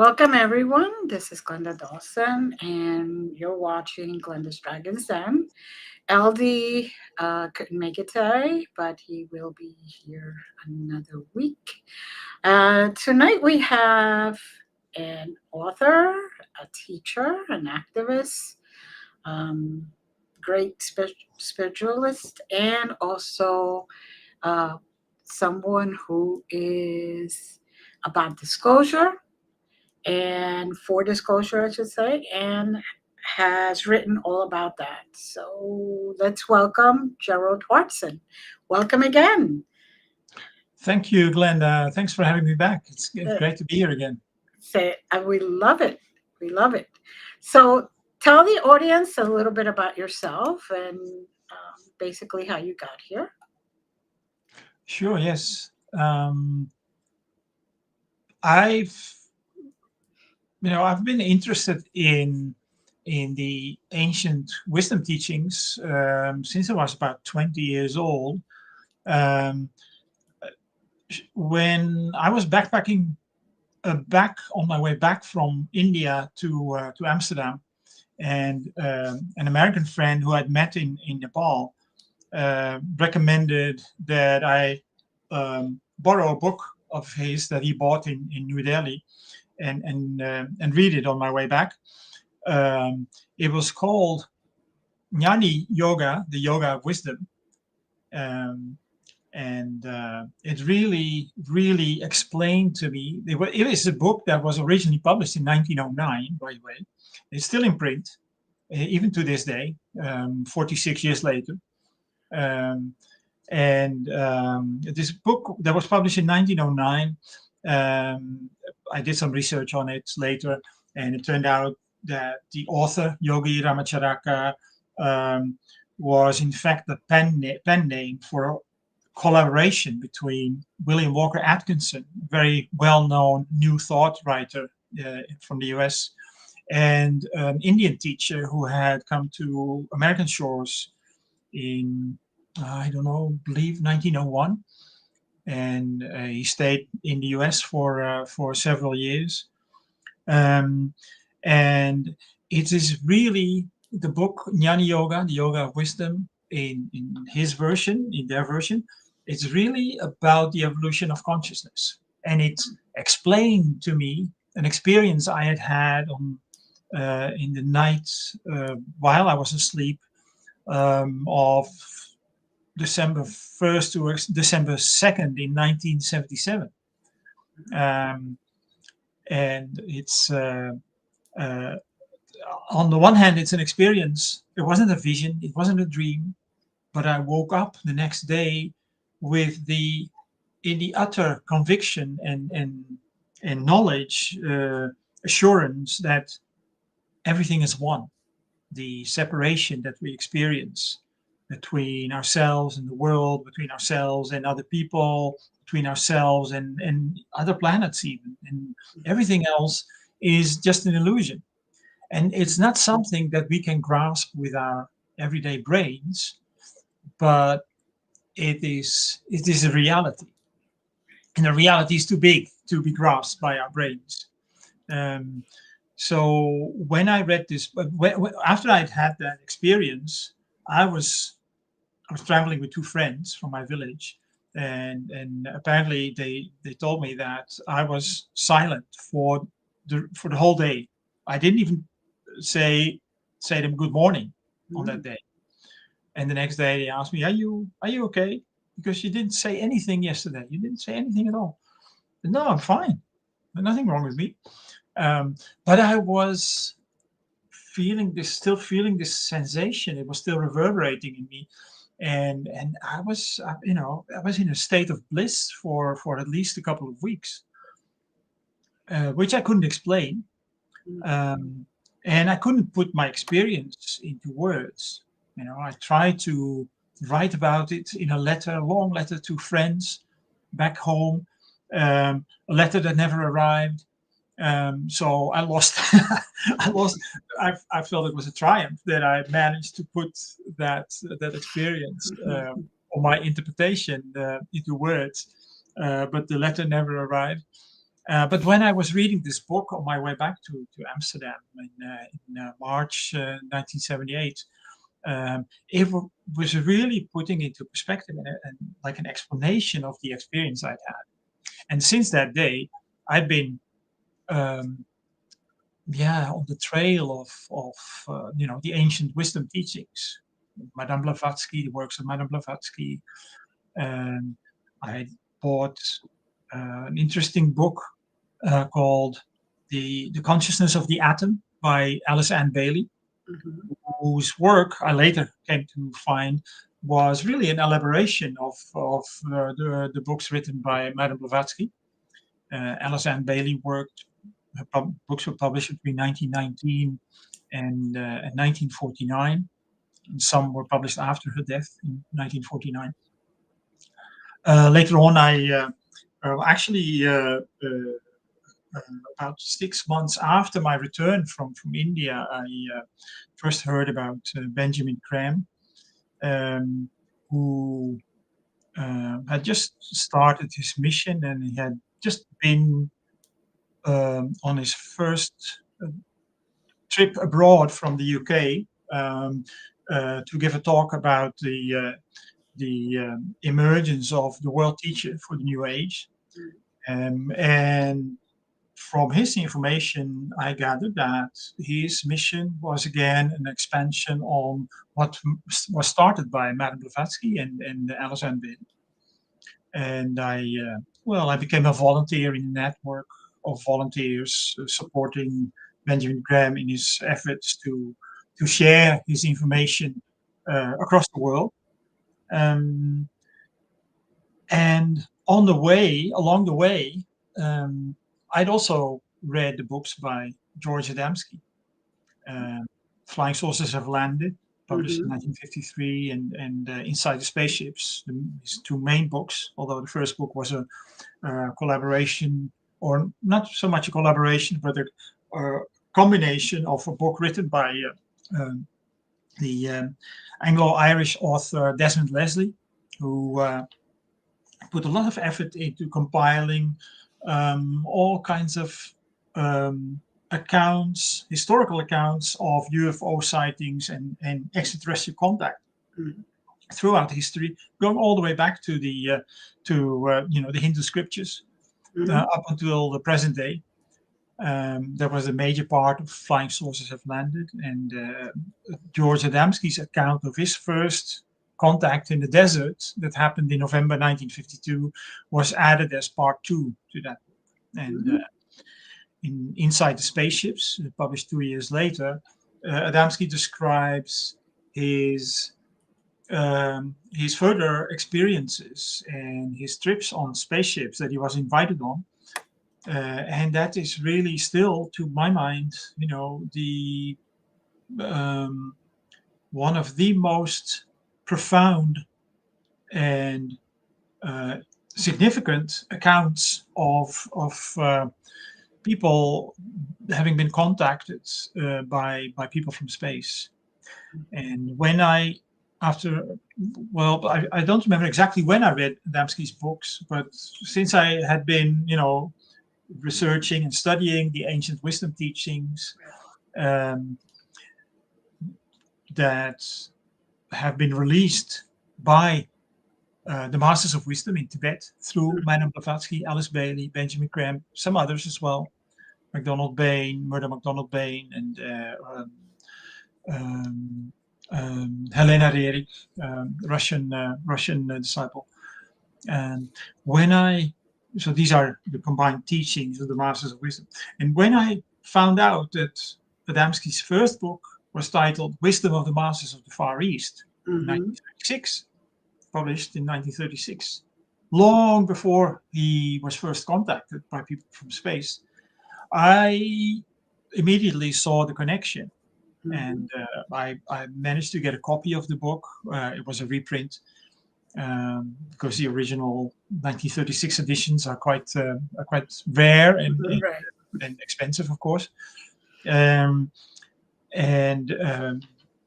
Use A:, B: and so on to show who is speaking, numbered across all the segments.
A: Welcome, everyone. This is Glenda Dawson, and you're watching Glenda's Dragons Den. LD couldn't make it today, but he will be here another week. Tonight, we have an author, a teacher, an activist, um, great spiritualist, and also uh, someone who is about disclosure and for disclosure, I should say, and has written all about that. So let's welcome Gerard Aartsen. Welcome again.
B: Thank you, Glenda. Thanks for having me back. It's
A: Uh,
B: great to be here again.
A: we love it. We love it. So tell the audience a little bit about yourself and basically how you got here.
B: Sure, yes. I've I've been interested in the ancient wisdom teachings since I was about 20 years old. Um, when I was backpacking back on my way back from India to Amsterdam, and an American friend who I'd met in Nepal recommended that I borrow a book of his that he bought in New Delhi and read it on my way back. It was called Jnani Yoga, the Yoga of Wisdom. Um, and it really explained to me. It is a book that was originally published in 1909, by the way. It's still in print, even to this day, 46 years later. Um, and this book that was published in 1909, I did some research on it later, and it turned out that the author, Yogi Ramacharaka, was in fact the pen name for a collaboration between William Walker Atkinson, a very well-known New Thought writer from the US, and an Indian teacher who had come to American shores in, I don't know, believe 1901, and he stayed in the US for several years. Um, and it is really the book Jnana Yoga, the Yoga of Wisdom, in his version, in their version. It's really about the evolution of consciousness, and it explained to me an experience I had had on in the night while I was asleep of December 1st to December 2nd in 1977. Um, and it's uh, on the one hand, it's an experience. It wasn't a vision, it wasn't a dream, but I woke up the next day with in the utter conviction and knowledge, assurance that everything is one. The separation that we experience between ourselves and the world, between ourselves and other people, between ourselves and other planets, even, and everything else is just an illusion. And it's not something that we can grasp with our everyday brains, but it is a reality. And the reality is too big to be grasped by our brains. Um, so when I read this, but after I'd had that experience, I was I was traveling with two friends from my village, and apparently they told me that I was silent for the whole day. I didn't even say say them good morning on that
A: Mm.
B: day. And the next day they asked me, "Are you okay? Because you didn't say anything yesterday. You didn't say anything at all." No, I'm fine. There's nothing wrong with me. But I was still feeling this sensation. It was still reverberating in me, and I was, I was in a state of bliss for at least a couple of weeks, which I couldn't explain,
A: Mm.
B: um, and I couldn't put my experience into words. I tried to write about it in a long letter to friends back home, a letter that never arrived. So I lost. I lost. I felt it was a triumph that I managed to put that experience or my interpretation into words, but the letter never arrived. But when I was reading this book on my way back to Amsterdam in March 1978, it was really putting into perspective and like an explanation of the experience I'd had. And since that day, I've been um, on the trail of the ancient wisdom teachings, Madame Blavatsky, the works of Madame Blavatsky. And I bought an interesting book called the Consciousness of the Atom by Alice Ann Bailey,
A: Mhm.
B: whose work I later came to find was really an elaboration of the books written by Madame Blavatsky. Alice Ann Bailey worked, her books were published between 1919 and 1949. And some were published after her death in 1949. Later on, I actually about 6 months after my return from India, I first heard about Benjamin Graham, who had just started his mission, and he had just been on his first trip abroad from the UK to give a talk about the emergence of the world teacher for the New Age. And from his information, I gathered that his mission was again an expansion on what was started by Madame Blavatsky and Alice Ann Bailey. And I became a volunteer in a network of volunteers supporting Benjamin Graham in his efforts to share his information across the world. Um, and along the way, I'd also read the books by George Adamski. Uh, Flying Saucers Have Landed, published in
A: Mhm.
B: 1953, and Inside the Spaceships, his two main books, although the first book was a collaboration, or not so much a collaboration, but a combination of a book written by the Anglo-Irish author Desmond Leslie, who put a lot of effort into compiling all kinds of accounts, historical accounts of UFO sightings and extraterrestrial contact
A: Mhm.
B: throughout history, going all the way back to the Hindu scriptures
A: Mhm.
B: up until the present day. That was a major part of Flying Saucers Have Landed, and George Adamski's account of his first contact in the desert that happened in November 1952 was added as part two to that book. And
A: Mhm.
B: in Inside the Spaceships, published 2 years later, Adamski describes his further experiences and his trips on spaceships that he was invited on. And that is really still, to my mind, the one of the most profound and uh, significant accounts of people having been contacted by people from space. And when I don't remember exactly when I read Adamski's books, but since I had been, researching and studying the ancient wisdom teachings um, that have been released by the Masters of Wisdom in Tibet through Madame Blavatsky, Alice Bailey, Benjamin Graham, some others as well, Murdo MacDonald Bain, and um, Helena Rerik, Russian disciple. And so these are the combined teachings of the Masters of Wisdom. And when I found out that Adamski's first book was titled Wisdom of the Masters of the Far East in
A: Mhm.
B: 1936, published in 1936, long before he was first contacted by people from space, I immediately saw the connection.
A: Mhm.
B: And I managed to get a copy of the book. It was a reprint because the original 1936 editions are quite rare
A: Right.
B: and expensive, of course. Um, and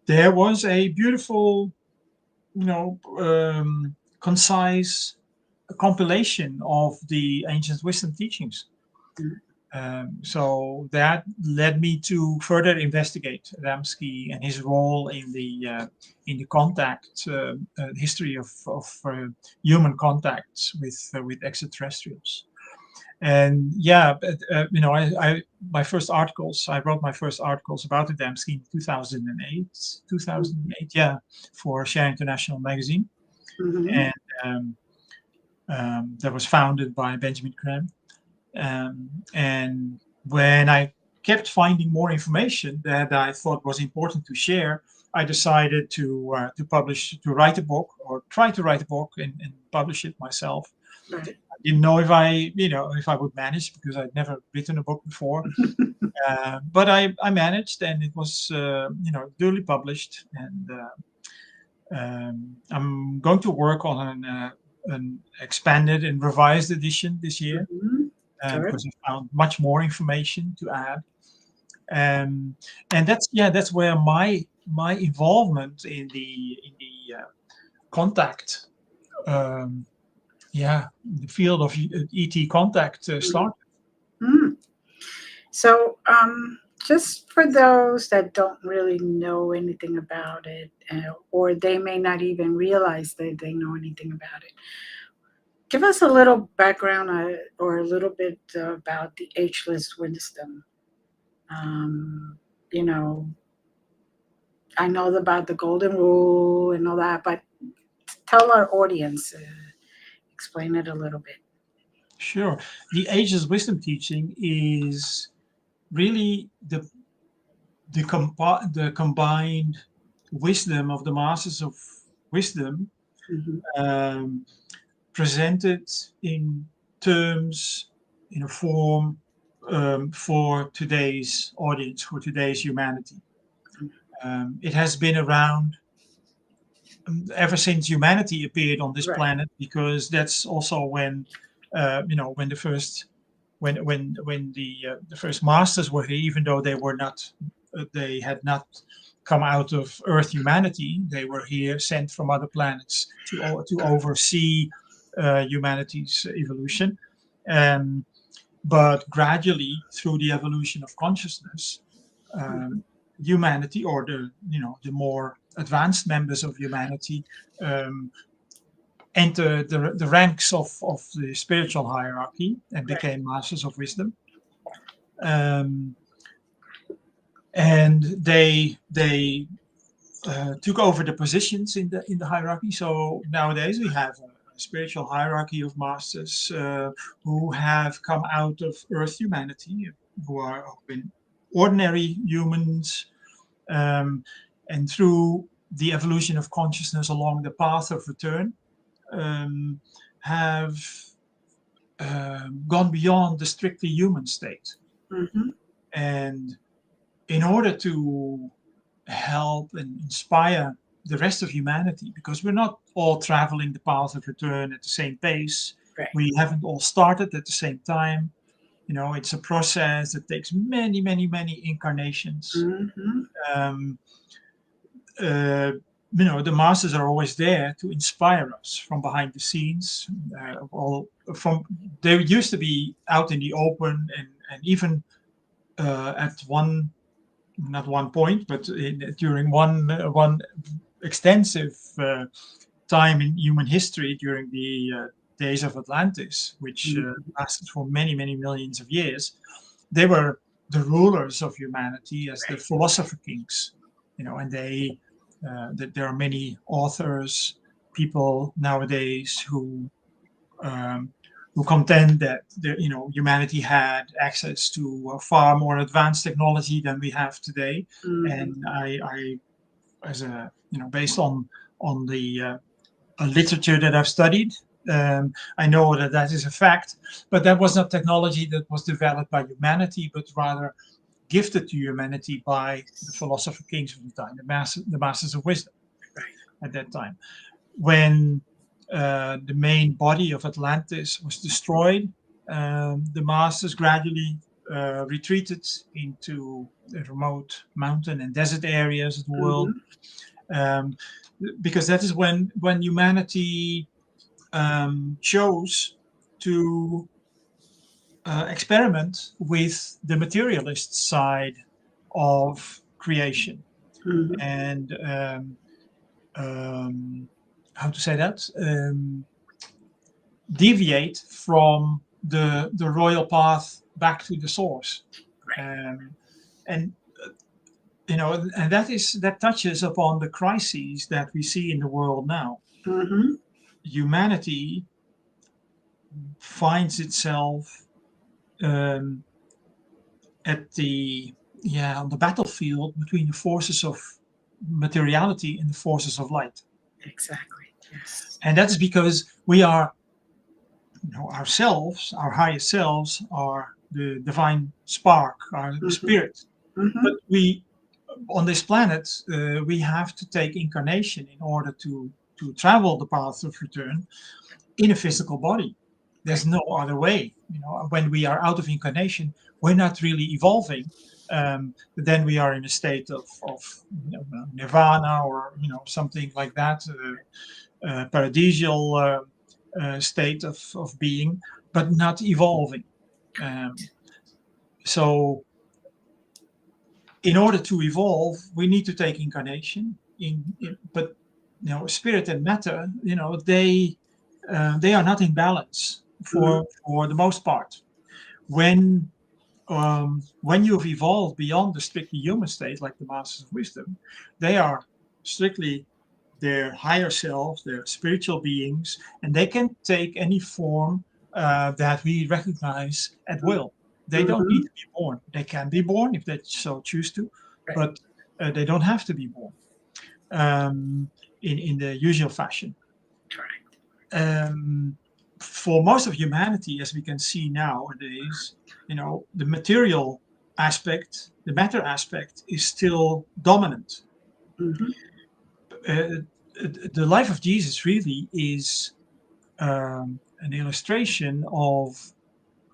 B: there was a beautiful, concise compilation of the ancient wisdom teachings.
A: Mm.
B: So that led me to further investigate Adamski and his role in the contact history of human contacts with extraterrestrials. And yeah, but, I wrote my first articles about Adamski in 2008, yeah, for Share International magazine,
A: Mm-hmm.
B: and that was founded by Benjamin Graham. And when I kept finding more information that I thought was important to share, I decided to write a book, or try to write a book and publish it myself.
A: Right.
B: I didn't know if I would manage, because I'd never written a book before. But I managed, and it was duly published. And I'm going to work on an expanded and revised edition this year,
A: Mm-hmm. Good.
B: because I found much more information to add. Um, and that's where my involvement in the contact, um, the field of ET contact started.
A: Mm. So, just for those that don't really know anything about it, or they may not even realize that they know anything about it, give us a little background or a little bit about the Ageless Wisdom. Um, you know, I know about the Golden Rule and all that, but tell our audience, explain it a little bit.
B: Sure, the Ageless Wisdom teaching is really the combined wisdom of the Masters of Wisdom,
A: Hmm.
B: um, presented in terms, in a form, for today's audience, for today's humanity. It has been around ever since humanity appeared on this
A: Right.
B: planet, because that's also when the first the first masters were here, even though they had not come out of Earth humanity. They were here, sent from other planets to oversee humanity's evolution. Um, but gradually, through the evolution of consciousness,
A: Hmm.
B: um, humanity, or the more advanced members of humanity, um, entered the ranks of the spiritual hierarchy and
A: Right.
B: became masters of wisdom. Um, and they took over the positions in the hierarchy. So nowadays we have a spiritual hierarchy of masters who have come out of Earth humanity, who are been ordinary humans, um, and through the evolution of consciousness along the path of return, um, have gone beyond the strictly human state.
A: Hmm.
B: And in order to help and inspire the rest of humanity, because we're not all traveling the path of return at the same pace.
A: Right.
B: We haven't all started at the same time. It's a process that takes many, many, many incarnations.
A: Hmm.
B: Um, uh, the masters are always there to inspire us from behind the scenes. All from They used to be out in the open, and even at one not one point, but during one extensive time in human history, during the days of Atlantis, which
A: Hmm.
B: lasted for many, many millions of years. They were the rulers of humanity as the
A: Right.
B: philosopher kings, and that there are many authors, people nowadays um, who contend that humanity had access to far more advanced technology than we have today.
A: Hmm.
B: And I as a based on the literature that I've studied, I know that that is a fact. But that was not technology that was developed by humanity, but rather gifted to humanity by the philosopher kings of the time, the masters of wisdom
A: Right.
B: at that time. When the main body of Atlantis was destroyed, the masters gradually retreated into the remote mountain and desert areas of the world,
A: Hmm.
B: um, because that is when humanity chose to experiment with the materialist side of creation
A: Mm-hmm.
B: and how to say that, deviate from the royal path back to the source. Um, and and that touches upon the crises that we see in the world now.
A: Mm-hmm.
B: Humanity finds itself um, at the on the battlefield between the forces of materiality and the forces of light,
A: Exactly. Yes.
B: and that is because we are ourselves, our highest selves, are the divine spark, are the
A: Mm-hmm.
B: spirit.
A: Mm-hmm.
B: But we, on this planet, we have to take incarnation in order to travel the path of return in a physical body. There's
A: Right.
B: no other way. When we are out of incarnation, we're not really evolving. But then we are in a state of nirvana or something like that, paradisial state of being, but not evolving. Um, so in order to evolve, we need to take incarnation. But spirit and matter, they are not in balance
A: Mm-hmm.
B: for the most part. When you've evolved beyond the strictly human state, like the Masters of Wisdom, they are strictly their higher selves, their spiritual beings, and they can take any form that we recognize at will. They don't need
A: Mm-hmm.
B: to be born. They can be born if they so choose to,
A: Right.
B: but they don't have to be born in the usual fashion.
A: Correct.
B: Um, for most of humanity, as we can see nowadays, the material aspect, the matter aspect, is still dominant.
A: Mm-hmm.
B: Uh, the life of Jesus really is an illustration of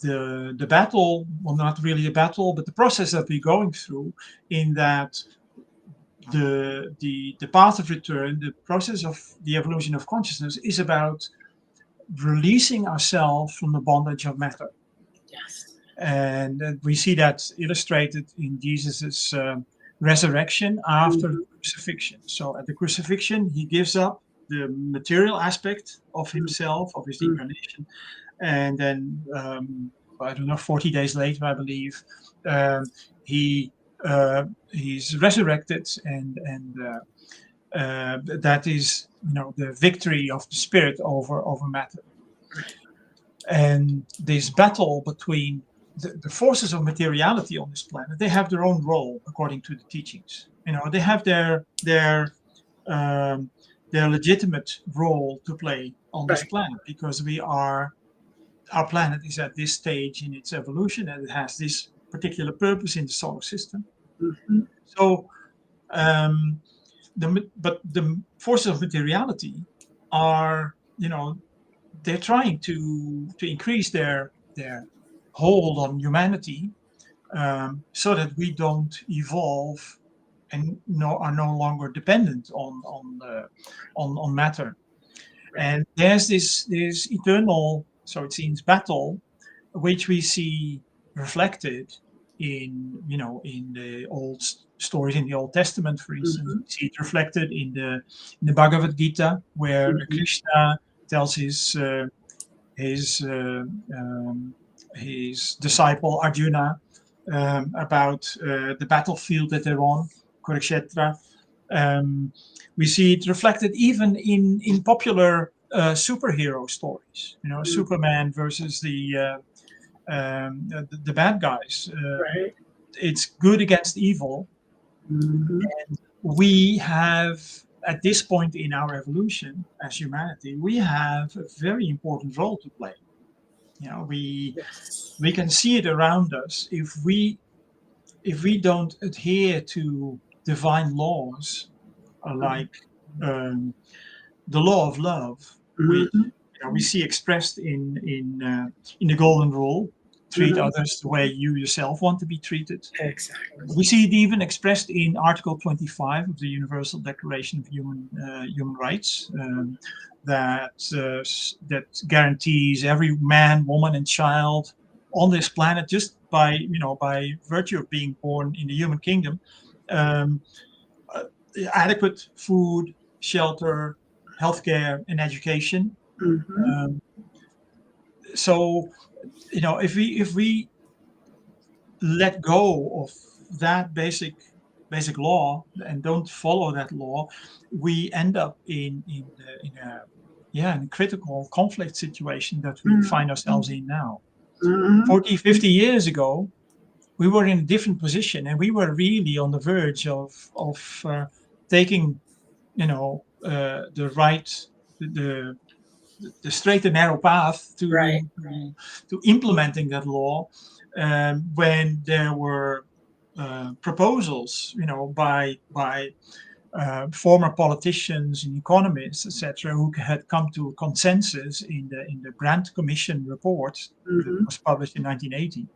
B: the battle, well, not really a battle, but the process that we're going through, in that the path of return, the process of the evolution of consciousness, is about releasing ourselves from the bondage of matter.
A: Yes.
B: And we see that illustrated in Jesus's resurrection after the
A: Mm-hmm.
B: crucifixion. So at the crucifixion, he gives up the material aspect of himself, of his
A: Mm-hmm.
B: incarnation, and then I don't know, 40 days later, I believe, um, he he's resurrected, and that is the victory of the spirit over matter.
A: Right.
B: And this battle between the forces of materiality on this planet, they have their own role according to the teachings. They have um, their legitimate role to play on this
A: Right.
B: planet, because our planet is at this stage in its evolution, and it has this particular purpose in the solar system.
A: Mm-hmm.
B: So, um, but the forces of materiality are, they're trying to increase their hold on humanity, so that we don't evolve and are no longer dependent on matter.
A: Right.
B: And there's this eternal, so it seems, battle, which we see reflected in the old stories in the Old Testament. For instance,
A: Mm-hmm.
B: we see it reflected in the Bhagavad Gita, where
A: Mm-hmm.
B: Krishna tells his uh, um, his disciple Arjuna about the battlefield that they're on, Kurukshetra. Um, we see it reflected even in popular superhero stories. Superman versus the bad guys.
A: Right.
B: It's good against evil.
A: Mm-hmm.
B: We have, at this point in our evolution as humanity, we have a very important role to play.
A: Yes.
B: We can see it around us. If we don't adhere to divine laws,
A: Mm-hmm.
B: like um, the law of love, which
A: Mm-hmm.
B: we see expressed in the golden rule: treat
A: Mm-hmm.
B: others the way you yourself want to be treated.
A: Exactly.
B: We see it even expressed in Article 25 of the Universal Declaration of Human Rights, that guarantees every man, woman, and child on this planet just by by virtue of being born in the human kingdom. Um, uh, Adequate food, shelter, healthcare, and education.
A: Mm-hmm.
B: Um, so if we let go of that basic law and don't follow that law, we end up in a critical conflict situation that we find ourselves in now.
A: Mm-hmm.
B: 40, 50 years ago, we were in a different position, and we were really on the verge of taking the right the the straight and narrow path
A: Right.
B: to implementing that law, when there were proposals, by former politicians and economists, etc., who had come to a consensus in the Grant Commission report that
A: Mm-hmm.
B: was published in 1980,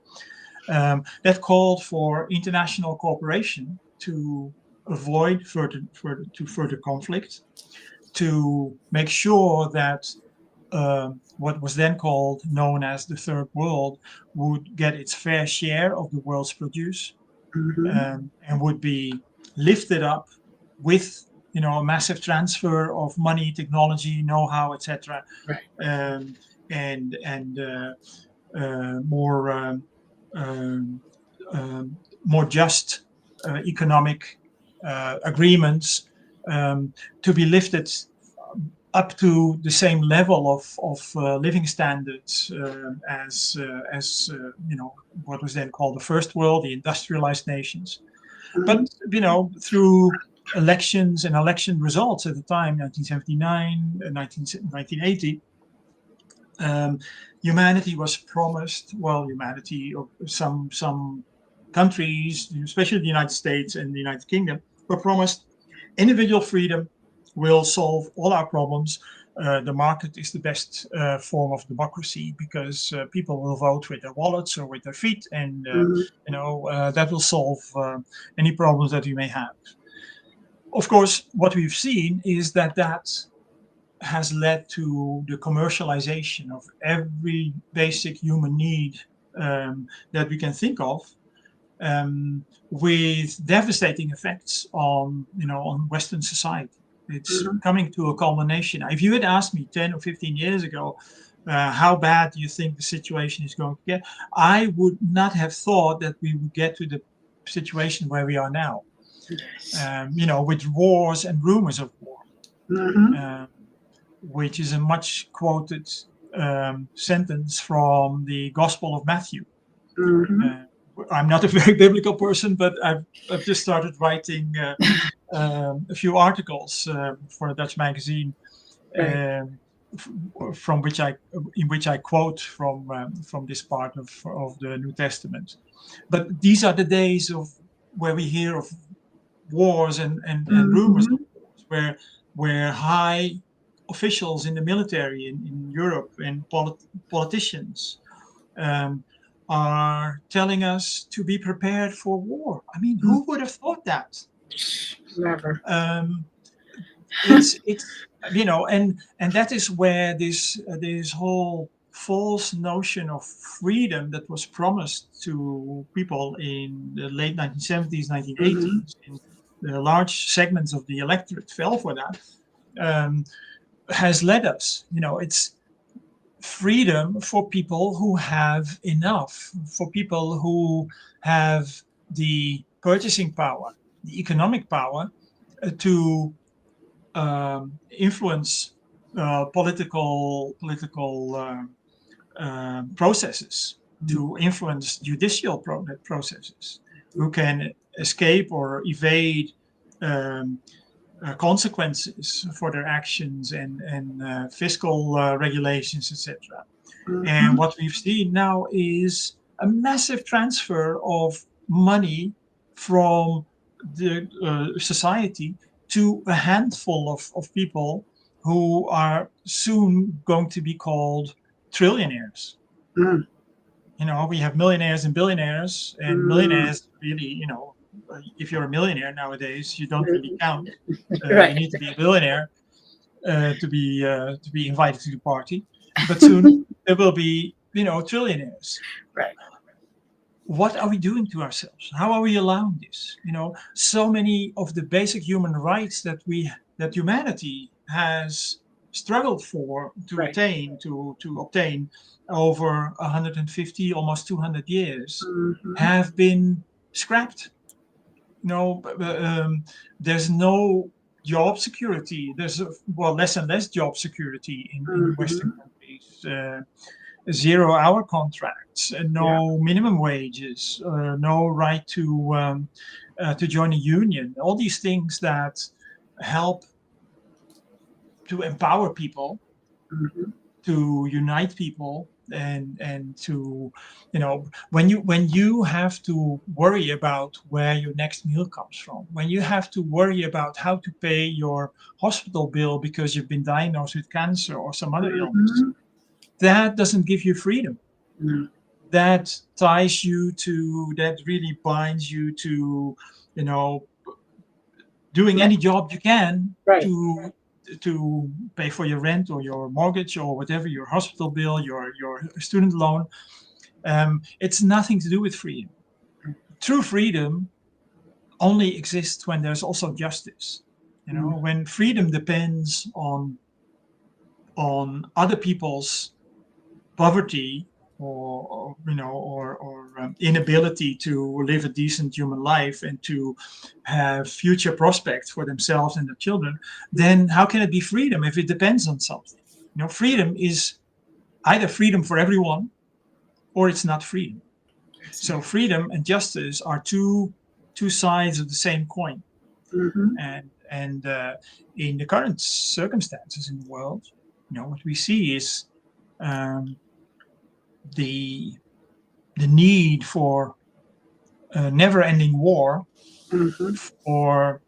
B: that called for international cooperation to avoid further conflict, to make sure that what was then known as the third world would get its fair share of the world's produce,
A: Mm-hmm.
B: and would be lifted up with a massive transfer of money, technology, know-how, etc.,
A: Right.
B: um, and more um, um, more just economic agreements, to be lifted up to the same level of living standards as what was then called the first world, the industrialized nations.
A: Mm-hmm.
B: But through elections and election results at the time, 1979, 1980, um, humanity was promised. Well, humanity, or some countries, especially the United States and the United Kingdom, were promised individual freedom will solve all our problems. The market is the best form of democracy because people will vote with their wallets or with their feet, and
A: Mm-hmm.
B: that will solve any problems that we may have. Of course, what we've seen is that has led to the commercialization of every basic human need that we can think of, with devastating effects on Western society. It's
A: Mm-hmm.
B: coming to a culmination. If you had asked me 10 or 15 years ago, how bad do you think the situation is going to get, I would not have thought that we would get to the situation where we are now,
A: Yes.
B: with wars and rumors of war,
A: Mm-hmm.
B: um, which is a much quoted sentence from the Gospel of Matthew.
A: Mm-hmm.
B: Uh, I'm not a very biblical person, but I've just started writing a few articles for a Dutch magazine,
A: Right.
B: um, from which I quote from this part of the New Testament. But these are the days of where we hear of wars and rumors
A: Mm-hmm.
B: of wars, where high officials in the military in Europe and politicians um, are telling us to be prepared for war. I mean, who would have thought that?
A: Never.
B: Um, it's and that is where this whole false notion of freedom that was promised to people in the late 1970s,
A: Mm-hmm.
B: 1980s, in the large segments of the electorate fell for that, um, has led us. It's freedom for people who have enough, for people who have the purchasing power, the economic power, to influence political processes, to influence judicial processes, who can escape or evade um, consequences for their actions and fiscal regulations, etc. And
A: Mm-hmm.
B: what we've seen now is a massive transfer of money from the society to a handful of people who are soon going to be called trillionaires.
A: Mm-hmm.
B: We have millionaires and billionaires, and millionaires really, if you're a millionaire nowadays, you don't really count. You
A: Right.
B: need to be a billionaire to be invited to the party. But soon there will be trillionaires.
A: Right.
B: What are we doing to ourselves? How are we allowing this? So many of the basic human rights that humanity has struggled for
A: Right.
B: to obtain over 150, almost 200 years,
A: Mm-hmm.
B: have been scrapped. There's no job security. There's less and less job security in Western
A: Mm-hmm.
B: countries. 0-hour contracts,
A: Yeah.
B: no minimum wages, no right to join a union. All these things that help to empower people,
A: Mm-hmm.
B: to unite people, and to when you have to worry about where your next meal comes from, when you have to worry about how to pay your hospital bill because you've been diagnosed with cancer or some other illness,
A: Mm-hmm.
B: that doesn't give you freedom.
A: No.
B: That ties you to, that really binds you to, you know doing
A: Right.
B: any job you can
A: Right.
B: to pay for your rent or your mortgage or whatever, your hospital bill, your student loan. It's nothing to do with freedom. True freedom only exists when there's also justice.
A: Mm-hmm.
B: When freedom depends on other people's poverty, or inability to live a decent human life and to have future prospects for themselves and their children, then how can it be freedom if it depends on something? Freedom is either freedom for everyone or it's not freedom.
A: That's
B: So
A: right.
B: freedom and justice are two sides of the same coin.
A: Mm-hmm.
B: And in the current circumstances in the world, what we see is um, the the need for never-ending war,
A: Mm-hmm.
B: or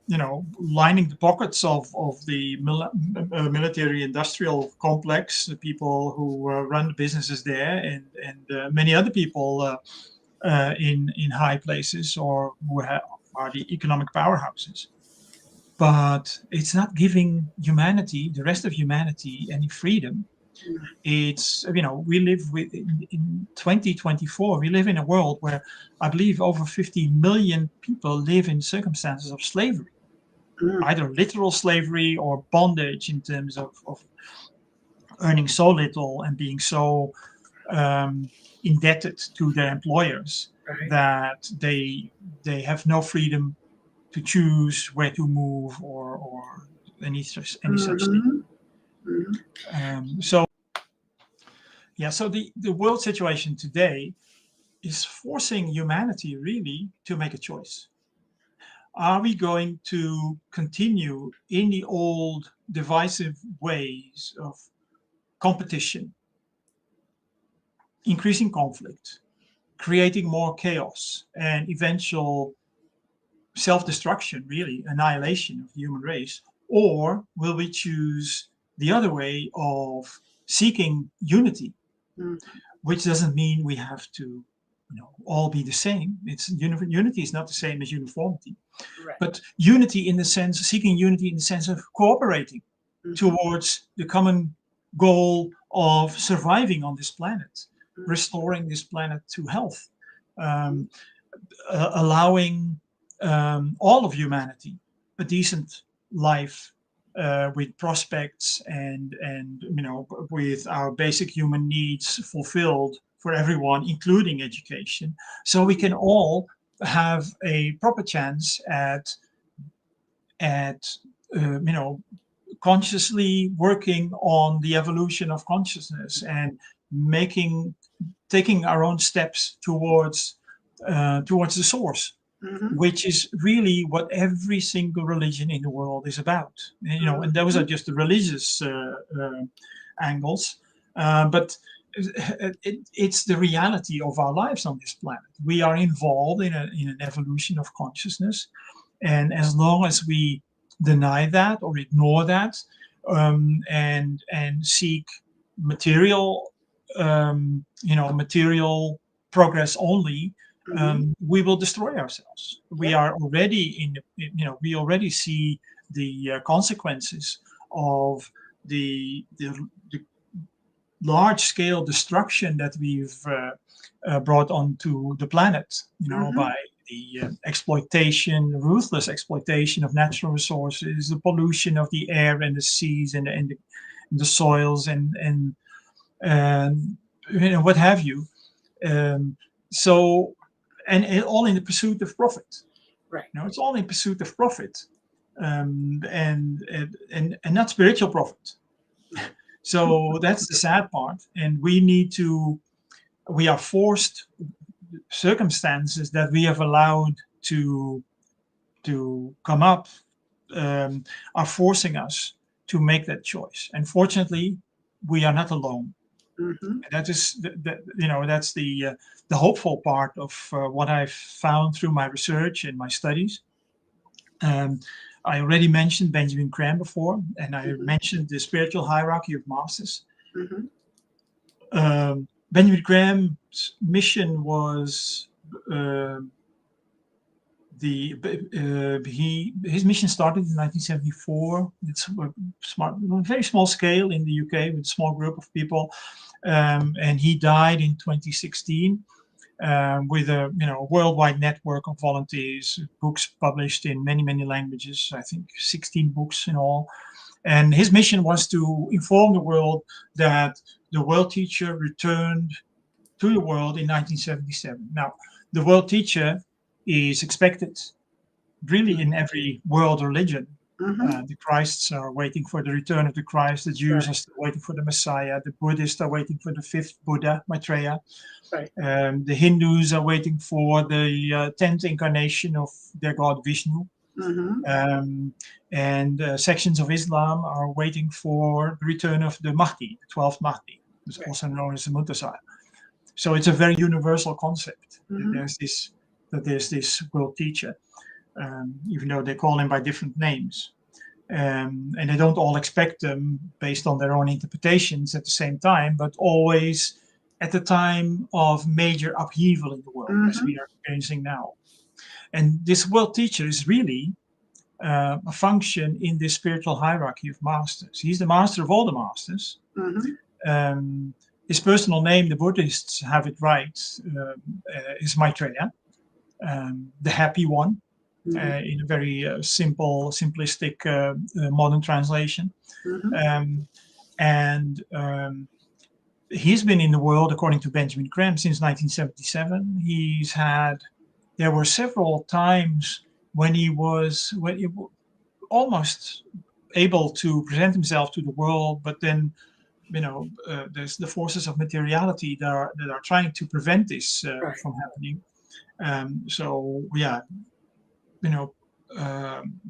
B: lining the pockets of the military-industrial complex, the people who run the businesses there, and many other people in high places, or who are the economic powerhouses. But it's not giving humanity, the rest of humanity, any freedom. It's, we live in 2024, we live in a world where I believe over 50 million people live in circumstances of slavery,
A: Mm-hmm.
B: either literal slavery or bondage, in terms of earning so little and being so indebted to their employers
A: Right.
B: that they have no freedom to choose where to move, or any such thing.
A: Mm-hmm. Mm-hmm.
B: So yeah, so the world situation today is forcing humanity really to make a choice. Are we going to continue in the old divisive ways of competition, increasing conflict, creating more chaos, and eventual self-destruction, really annihilation of the human race? Or will we choose the other way of seeking unity,
A: Mm-hmm.
B: which doesn't mean we have to all be the same. It's unity is not the same as uniformity,
A: Right.
B: but unity in the sense, seeking unity in the sense of cooperating
A: Mm-hmm.
B: towards the common goal of surviving on this planet,
A: Mm-hmm.
B: restoring this planet to health, um, allowing all of humanity a decent life, with prospects, and with our basic human needs fulfilled for everyone, including education, so we can all have a proper chance at consciously working on the evolution of consciousness, and making taking our own steps towards the source,
A: Mm-hmm.
B: which is really what every single religion in the world is about. And those are
A: Mm-hmm.
B: just the religious angles, but it's the reality of our lives on this planet. We are involved in an evolution of consciousness, and as long as we deny that or ignore that, and seek material, material progress only,
A: Mm-hmm.
B: we will destroy ourselves. We
A: Yep.
B: are already we already see the consequences of the, the large-scale destruction that we've brought onto the planet, by the exploitation, ruthless exploitation of natural resources, the pollution of the air and the seas and the soils and what have you. So, and all in the pursuit of profit.
A: Right.
B: It's all in pursuit of profit, and not spiritual profit. So that's the sad part, and we are forced circumstances that we have allowed to come up are forcing us to make that choice. And fortunately, we are not alone.
A: Mm-hmm.
B: That is that's the hopeful part of what I've found through my research and my studies. I already mentioned Benjamin Graham before, and I mentioned the spiritual hierarchy of masters. Benjamin Graham's mission was his mission started in 1974. It's very small scale in the UK with a small group of people, and he died in 2016 with a worldwide network of volunteers. Books published in many languages. I think 16 books in all. And his mission was to inform the world that the world teacher returned to the world in 1977. Now, the world teacher is expected really in every world religion. The Christs are waiting for the return of the Christ. The Jews are still waiting for the Messiah. The Buddhists are waiting for the fifth Buddha, Maitreya.
A: Right.
B: The Hindus are waiting for the 10th incarnation of their god Vishnu. And sections of Islam are waiting for the return of the Mahdi, the 12th Mahdi, who's also known as the Muntasir. So it's a very universal concept that there's this world teacher, even though they call him by different names. And they don't all expect them based on their own interpretations at the same time, but always at the time of major upheaval in the world, as we are experiencing now. And this world teacher is really a function in this spiritual hierarchy of masters. He's the master of all the masters. His personal name, the Buddhists have it right, is Maitreya, the happy one, in a very simplistic modern translation. He's been in the world, according to Benjamin Graham, since 1977. There were several times when he was almost able to present himself to the world, but then there's the forces of materiality that are trying to prevent this from happening.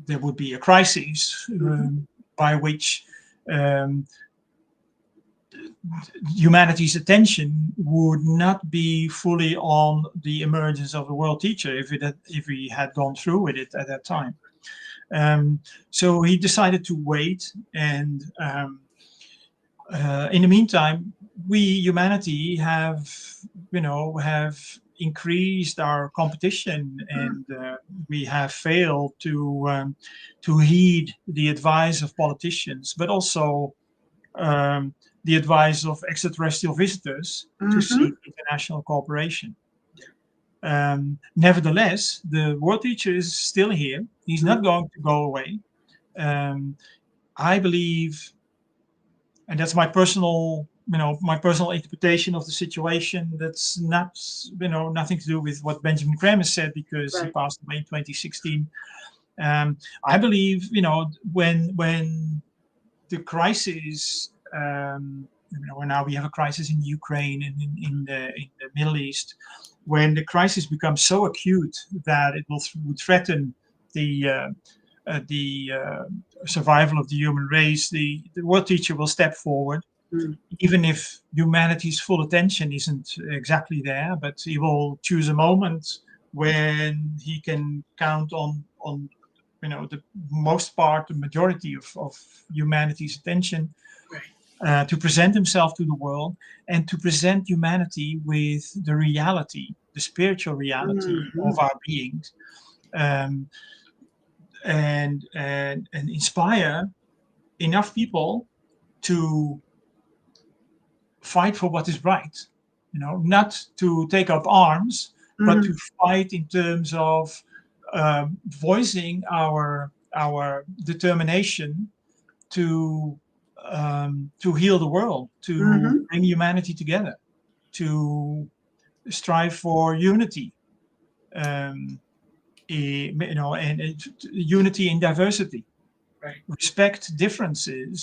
B: There would be a crisis by which humanity's attention would not be fully on the emergence of the world teacher if we had gone through with it at that time. So he decided to wait, and in the meantime, we humanity have increased our competition, and we have failed to heed the advice of politicians, but also the advice of extraterrestrial visitors to seek international cooperation. Nevertheless, the world teacher is still here. He's not going to go away. I believe, and that's my personal interpretation of the situation. That's not, nothing to do with what Benjamin Graham has said, because he passed away in 2016. I believe, when the crisis, now we have a crisis in Ukraine and in the Middle East, when the crisis becomes so acute that it would threaten the survival of the human race, the world teacher will step forward, even if humanity's full attention isn't exactly there, but he will choose a moment when he can count on the most part, the majority of humanity's attention, to present himself to the world and to present humanity with the reality, the spiritual reality of our beings, and inspire enough people to fight for what is right, not to take up arms, but
A: Mm-hmm.
B: to fight in terms of voicing our determination to heal the world, to
A: Mm-hmm.
B: bring humanity together, to strive for unity, um, and unity in diversity,
A: Right.
B: respect differences,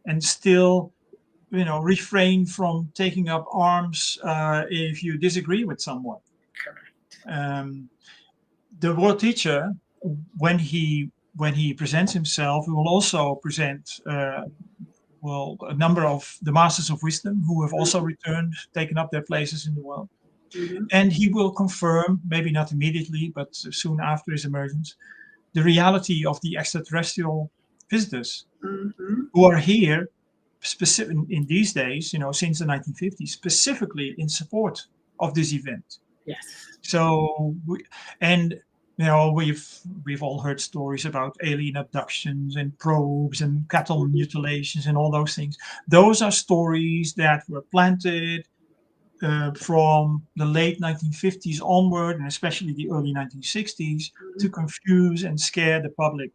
B: and still, refrain from taking up arms if you disagree with someone.
A: Correct.
B: Um, the world teacher, when he presents himself, he will also present a number of the masters of wisdom who have also
A: Mm-hmm.
B: returned, taken up their places in the world.
A: Mm-hmm.
B: And he will confirm, maybe not immediately, but soon after his emergence, the reality of the extraterrestrial visitors
A: Mm-hmm.
B: who are here specific in these days, since the 1950s, specifically in support of this event.
A: Yes.
B: So, we've all heard stories about alien abductions and probes and cattle
A: Mm-hmm.
B: mutilations and all those things. Those are stories that were planted from the late 1950s onward, and especially the early 1960s,
A: Mm-hmm.
B: to confuse and scare the public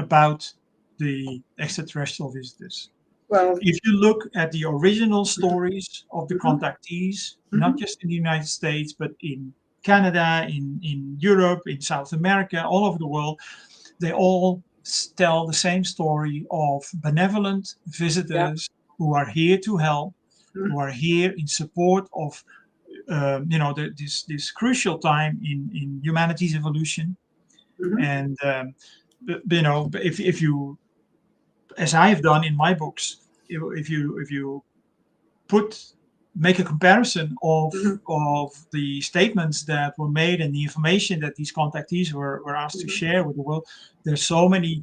B: about the extraterrestrial visitors.
A: Well.
B: If you look at the original stories of the
A: Mm-hmm.
B: contactees,
A: Mm-hmm.
B: not just in the United States, but in Canada, in Europe, in South America, all over the world, they all tell the same story of benevolent
A: Yep.
B: visitors who are here to help,
A: Mm-hmm.
B: who are here in support of this crucial time in humanity's evolution.
A: Mm-hmm.
B: And if you, as I have done in my books, if you put make a comparison
A: Mm-hmm.
B: of the statements that were made and the information that these contactees were asked to
A: Mm-hmm.
B: share with the world, there's so many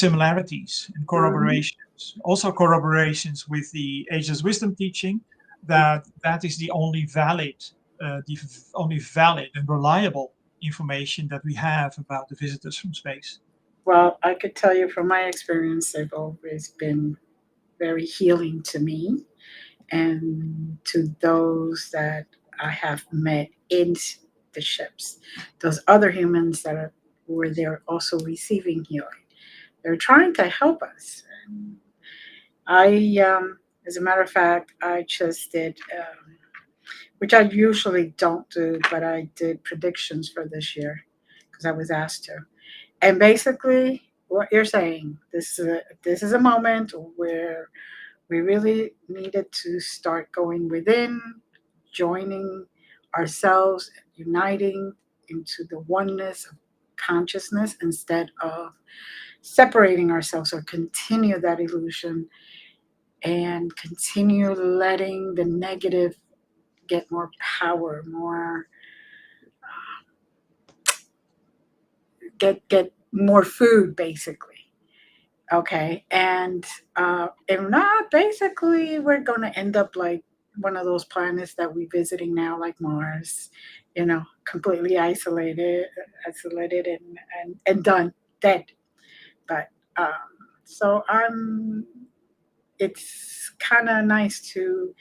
B: similarities and
A: Mm-hmm.
B: corroborations. Also corroborations with the Ageless Wisdom teaching that is the only valid and reliable information that we have about the visitors from space.
A: Well, I could tell you from my experience, they've always been very healing to me and to those that I have met in the ships. Those other humans that were there also receiving healing. They're trying to help us. As a matter of fact, I just did, which I usually don't do, but I did predictions for this year because I was asked to. And basically, what you're saying, this is a moment where we really needed to start going within, joining ourselves, uniting into the oneness of consciousness instead of separating ourselves or continue that illusion and continue letting the negative get more power, more get more food basically. Okay. And if not, basically, we're going to end up like one of those planets that we're visiting now, like Mars, completely isolated and done, dead. But um, so it's kind of nice to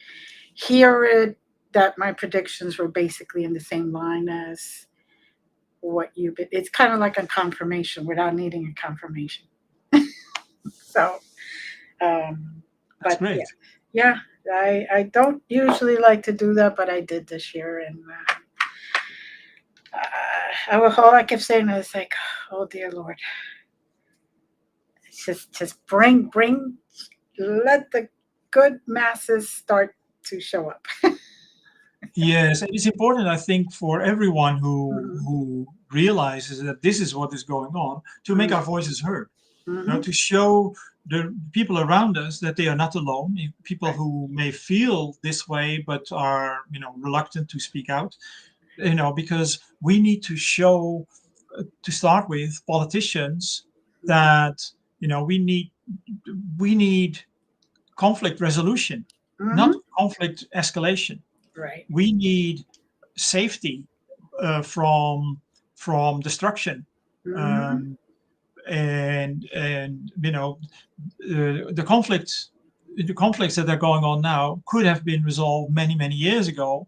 A: hear it that my predictions were basically in the same line as what it's kind of like a confirmation without needing a confirmation. So, Um,
B: That's
A: but yeah,
B: great.
A: yeah, I don't usually like to do that, but I did this year, and all I kept saying was like, "Oh dear Lord, just let the good masses start to show up."
B: Yes, and it's important, I think, for everyone who
A: Hmm.
B: who realizes that this is what is going on, to make our voices heard.
A: Hmm.
B: To show the people around us that they are not alone. People
A: Right.
B: who may feel this way but are, reluctant to speak out. Because we need to show, to start with, politicians that we need conflict resolution, not
A: Hmm.
B: conflict escalation.
A: Right.
B: We need safety from destruction,
A: Hmm.
B: um, and the conflict the conflicts that are going on now could have been resolved many, many years ago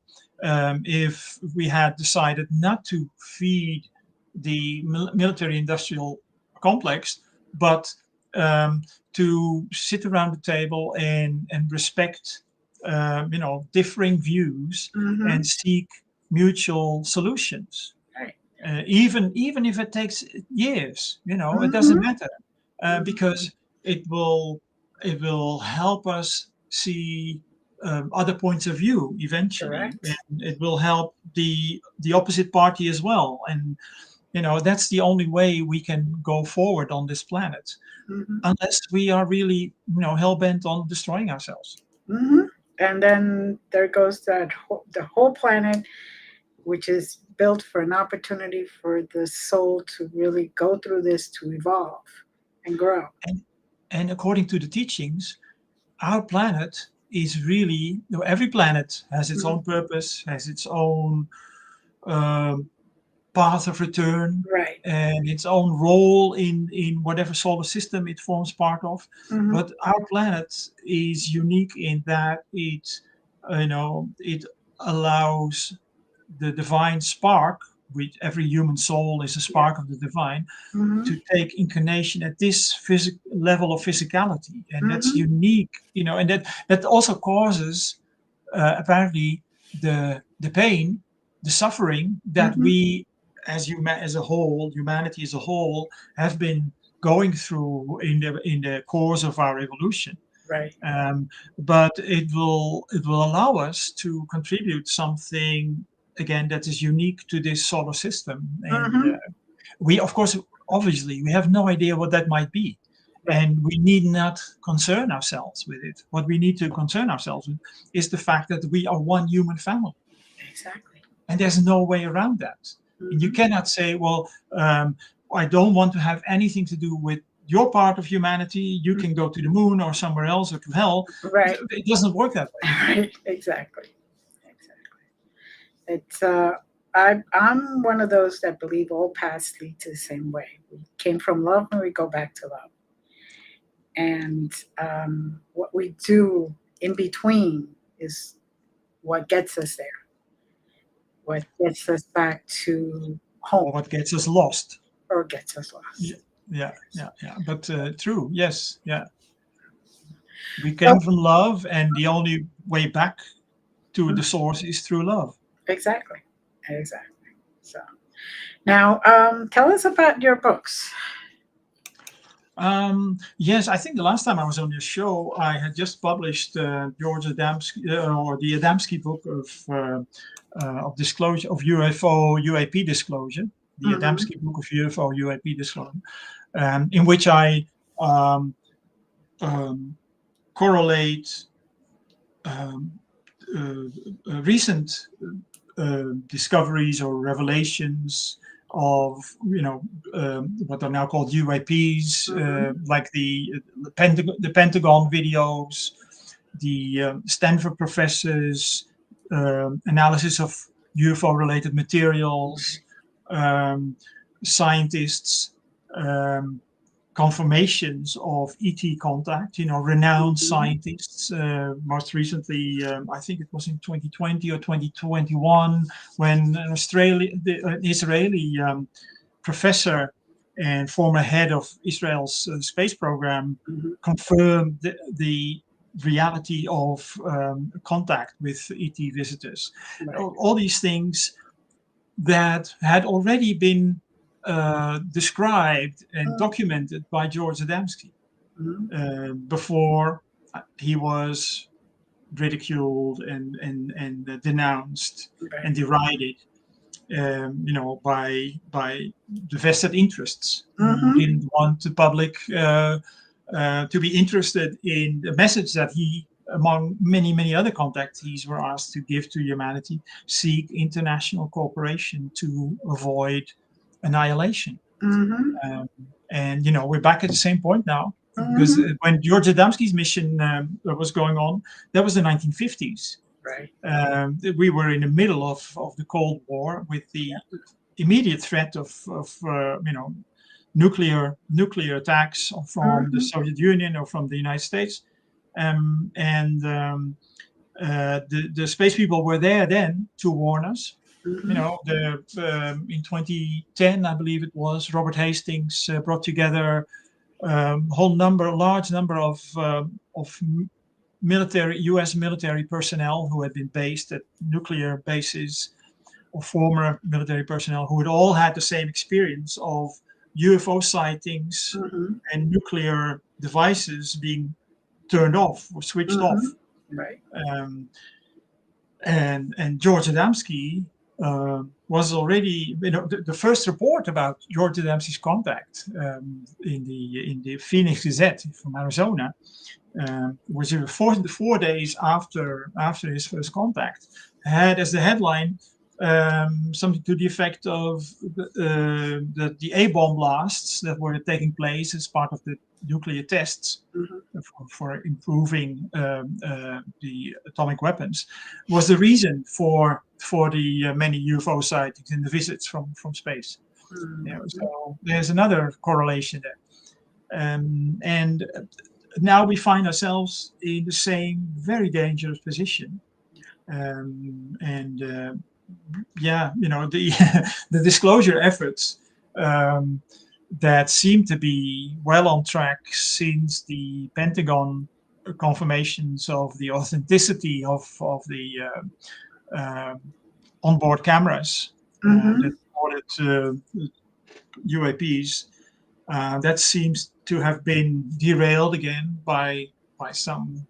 B: if we had decided not to feed the military-industrial complex, but to sit around the table and respect, differing views and seek mutual solutions.
A: Right.
B: Even if it takes years, it doesn't matter, because it will help us see other points of view eventually,
A: Correct.
B: and it will help the opposite party as well. And that's the only way we can go forward on this planet, unless we are really hell bent on destroying ourselves.
A: And then there goes the whole planet, which is built for an opportunity for the soul to really go through this, to evolve and grow.
B: And according to the teachings, our planet is really, every planet has its own purpose, has its own path of return,
A: Right.
B: and its own role in whatever solar system it forms part of. But our planet is unique in that it allows the divine spark, which every human soul is a spark of the divine, to take incarnation at this level of physicality. And that's unique, and that also causes apparently the pain, the suffering that we as a whole, humanity as a whole, have been going through in the course of our evolution.
A: Right.
B: But it will allow us to contribute something again that is unique to this solar system. And we, of course, obviously, we have no idea what that might be. Right. And we need not concern ourselves with it. What we need to concern ourselves with is the fact that we are one human family.
A: Exactly.
B: And there's no way around that. And you cannot say, well, I don't want to have anything to do with your part of humanity. You can go to the moon or somewhere else or to hell.
A: Right.
B: It doesn't work that way.
A: Right. Exactly. It's I'm one of those that believe all paths lead to the same way. We came from love and we go back to love. And what we do in between is what gets us there. What gets us back to home.
B: Or what gets us lost.
A: Or gets us lost.
B: Yeah. But true, yes, yeah. We came from love, and the only way back to the source is through love.
A: Exactly. So now, tell us about your books.
B: Yes, I think the last time I was on your show, I had just published George Adamski, or the Adamski book of disclosure of UAP disclosure, the Adamski book of UFO UAP disclosure, in which I correlate recent discoveries or revelations of what are now called UAPs, like the Pentagon videos, the Stanford professors' analysis of UFO-related materials, scientists' confirmations of ET contact, renowned scientists. Most recently, I think it was in 2020 or 2021, when an Israeli professor and former head of Israel's space program confirmed the reality of contact with ET visitors. Right. All these things that had already been described and documented by George Adamski before he was ridiculed and denounced and derided, by the vested interests who didn't want the public to be interested in the message that he, among many other contactees, were asked to give to humanity: seek international cooperation to avoid annihilation. And we're back at the same point now, because when George Adamski's mission was going on, that was the 1950s. Right. We were in the middle of the Cold War, with the immediate threat of nuclear attacks from the Soviet Union or from the United States. and the space people were there then to warn us. You
A: Mm-hmm.
B: know, in 2010, I believe it was, Robert Hastings brought together a large number of military U.S. military personnel who had been based at nuclear bases, or former military personnel who had all had the same experience of UFO sightings
A: Mm-hmm.
B: and nuclear devices being turned off or switched
A: Mm-hmm.
B: off.
A: Right.
B: Um, and George Adamski was already, the first report about George Adamski's contact in the Phoenix Gazette from Arizona, which was 4 days after his first contact, had as the headline something to the effect of the A-bomb blasts that were taking place as part of the nuclear tests
A: Mm-hmm.
B: for improving the atomic weapons, was the reason for the many UFO sightings and the visits from space.
A: Mm-hmm.
B: So there's another correlation there, and now we find ourselves in the same very dangerous position. And yeah, the the disclosure efforts um, that seem to be well on track since the Pentagon confirmations of the authenticity of the onboard cameras that
A: Mm-hmm.
B: recorded UAPs. That seems to have been derailed again by some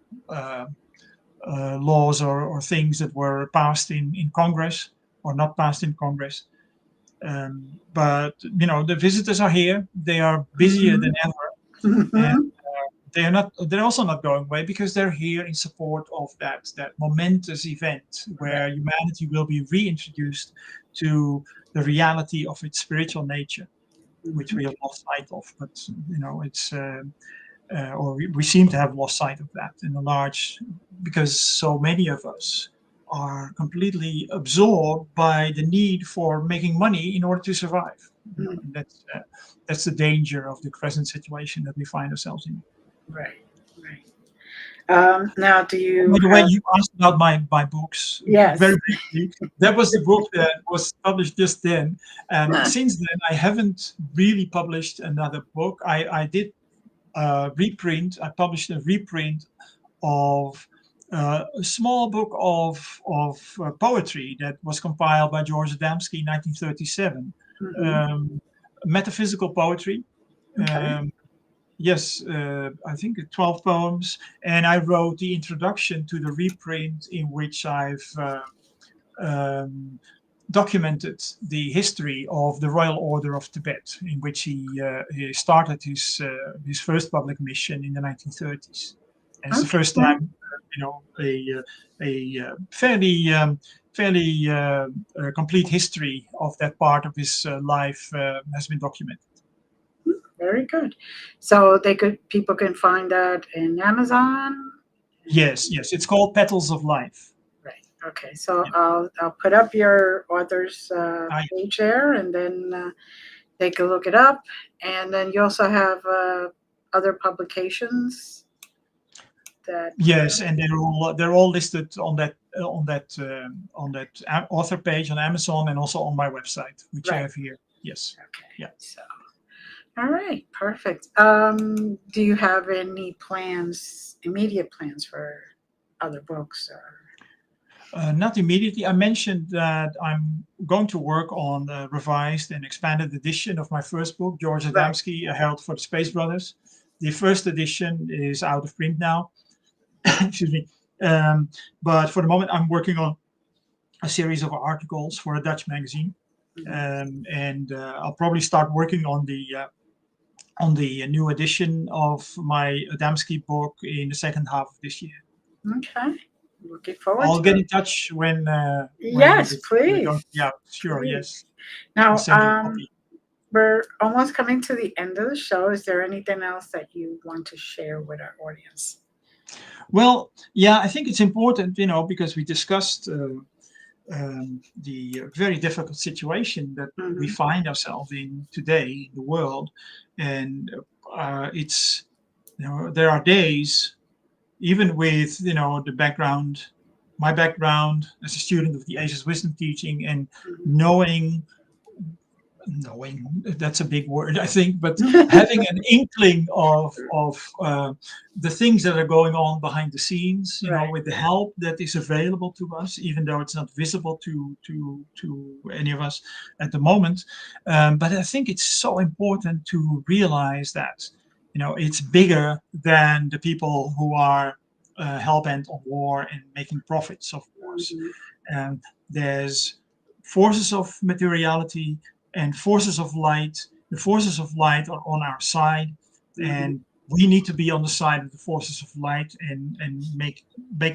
B: laws or things that were passed in Congress or not passed in Congress. But the visitors are here. They are busier than ever, and
A: Mm-hmm.
B: they are not. They're also not going away because they're here in support of that momentous event where
A: Right.
B: humanity will be reintroduced to the reality of its spiritual nature, which
A: Mm-hmm.
B: we have lost sight of. But it's or we seem to have lost sight of that in a large, because so many of us are completely absorbed by the need for making money in order to survive.
A: Mm-hmm.
B: And that's the danger of the present situation that we find ourselves in.
A: Right. Right. Now, do you
B: By the way,
A: have?
B: you asked about my books very
A: Yes.
B: briefly. That was the book that was published just then. Since then, I haven't really published another book. I did reprint. I published a reprint of a small book of poetry that was compiled by George Adamski in 1937.
A: Mm-hmm.
B: Um, Metaphysical poetry.
A: Okay.
B: Um, yes, I think 12 poems, and I wrote the introduction to the reprint in which I've um, documented the history of the Royal Order of Tibet, in which he started his first public mission in the 1930s. And it's the first
A: Okay.
B: time, a fairly complete history of that part of his life has been documented.
A: Very good. So people can find that in Amazon.
B: Yes, yes, it's called Petals of Life.
A: Right. Okay. So
B: Yeah.
A: I'll put up your author's
B: I,
A: page there, and then they can look it up. And then you also have other publications that.
B: yes, and they're all listed on that author page on Amazon and also on my website, which I
A: Right.
B: have here. Yes,
A: Okay.
B: yeah.
A: So all right. Perfect. Do you have any plans, immediate plans for other books or?
B: Not immediately. I mentioned that I'm going to work on a revised and expanded edition of my first book, George
A: Right.
B: Adamski, A Herald for the Space Brothers. The first edition is out of print now. Excuse me. But for the moment, I'm working on a series of articles for a Dutch magazine,
A: Mhm.
B: and I'll probably start working on the new edition of my Adamski book in the second half of this year.
A: Okay. Looking forward
B: I'll
A: to
B: get
A: it.
B: in touch when
A: Yes,
B: it's going
A: please.
B: to be out. Sure,
A: Please.
B: yes, I'll
A: Now,
B: send you a copy.
A: we're almost coming to the end of the show. Is there anything else that you want to share with our audience?
B: Well, yeah, I think it's important, because we discussed the very difficult situation that we
A: Mm-hmm.
B: find ourselves in today in the world, and it's there are days even with the background, my background as a student of the Ageless Wisdom teaching, and knowing knowing that's a big word, I think, but having an inkling of the things that are going on behind the scenes,
A: Right.
B: with the help that is available to us, even though it's not visible to any of us at the moment. But I think it's so important to realize that it's bigger than the people who are hell-bent on war and making profits of wars.
A: Mm-hmm.
B: And there's forces of materiality and forces of light. The forces of light are on our side,
A: Mm-hmm.
B: and we need to be on the side of the forces of light, and make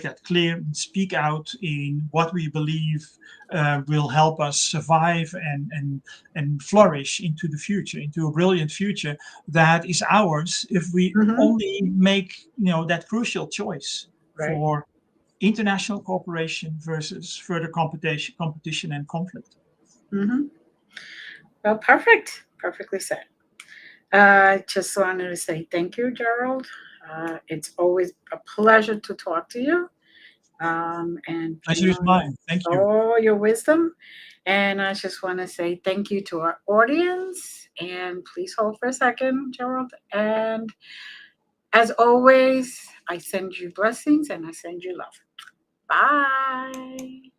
B: that clear and speak out in what we believe will help us survive and flourish into the future, into a brilliant future that is ours if we
A: Mm-hmm.
B: only make that crucial choice
A: Right.
B: for international cooperation versus further competition and conflict.
A: Mm-hmm. Well, perfect. Perfectly said. I just wanted to say thank you, Gerald. It's always a pleasure to talk to you, and
B: Pleasure is mine. Thank you.
A: all your wisdom. And I just want to say thank you to our audience. And please hold for a second, Gerald. And as always, I send you blessings and I send you love. Bye.